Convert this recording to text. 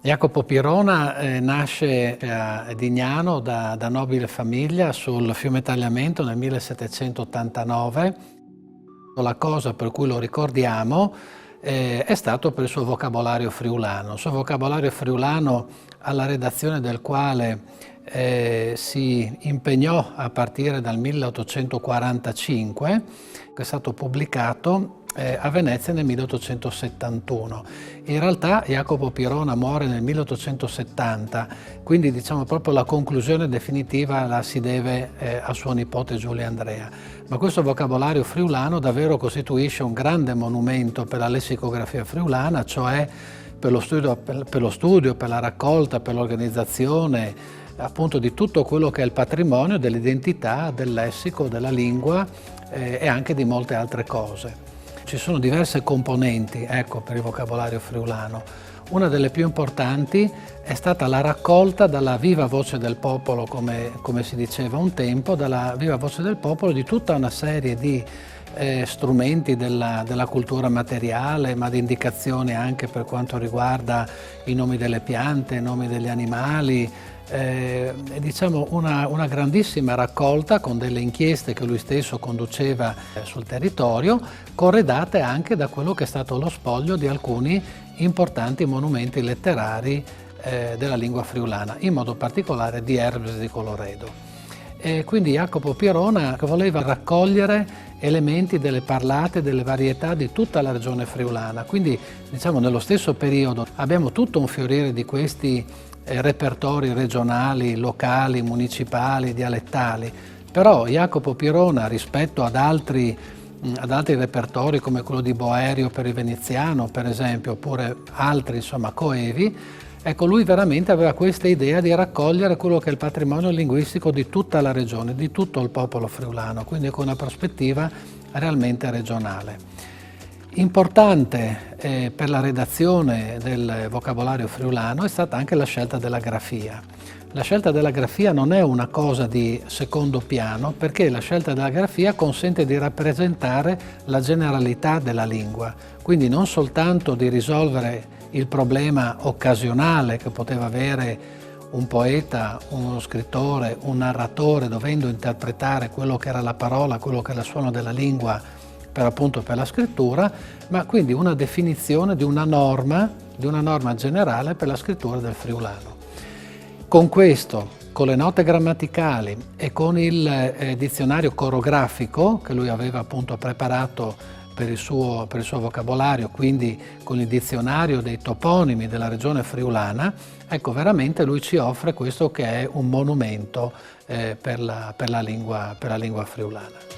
Jacopo Pirona nasce a Dignano da nobile famiglia sul fiume Tagliamento nel 1789. La cosa per cui lo ricordiamo è stato per il suo vocabolario friulano. Il suo vocabolario friulano, alla redazione del quale si impegnò a partire dal 1845, che è stato pubblicato a Venezia nel 1871. In realtà Jacopo Pirona muore nel 1870, quindi diciamo proprio la conclusione definitiva la si deve a suo nipote Giulio Andrea. Ma questo vocabolario friulano davvero costituisce un grande monumento per la lessicografia friulana, cioè per lo studio, per la raccolta, per l'organizzazione appunto di tutto quello che è il patrimonio dell'identità, del lessico, della lingua e anche di molte altre cose. Ci sono diverse componenti, ecco, per il vocabolario friulano. Una delle più importanti è stata la raccolta dalla viva voce del popolo, come si diceva un tempo, dalla viva voce del popolo di tutta una serie di strumenti della cultura materiale, ma di indicazioni anche per quanto riguarda i nomi delle piante, i nomi degli animali, diciamo una grandissima raccolta con delle inchieste che lui stesso conduceva sul territorio, corredate anche da quello che è stato lo spoglio di alcuni importanti monumenti letterari della lingua friulana, in modo particolare di Hermes di Coloredo. E quindi Jacopo Pirona voleva raccogliere elementi delle parlate, delle varietà di tutta la regione friulana. Quindi diciamo nello stesso periodo abbiamo tutto un fiorire di questi repertori regionali, locali, municipali, dialettali. Però Jacopo Pirona rispetto ad altri repertori come quello di Boerio per il veneziano per esempio, oppure altri insomma coevi, ecco, lui veramente aveva questa idea di raccogliere quello che è il patrimonio linguistico di tutta la regione, di tutto il popolo friulano, quindi con una prospettiva realmente regionale. Importante per la redazione del vocabolario friulano è stata anche la scelta della grafia. La scelta della grafia non è una cosa di secondo piano, perché la scelta della grafia consente di rappresentare la generalità della lingua, quindi non soltanto di risolvere il problema occasionale che poteva avere un poeta, uno scrittore, un narratore dovendo interpretare quello che era la parola, quello che era il suono della lingua per appunto per la scrittura, ma quindi una definizione di una norma generale per la scrittura del friulano. Con questo, con le note grammaticali e con il dizionario corografico che lui aveva appunto preparato per il suo vocabolario, quindi con il dizionario dei toponimi della regione friulana, ecco veramente lui ci offre questo che è un monumento per la lingua friulana.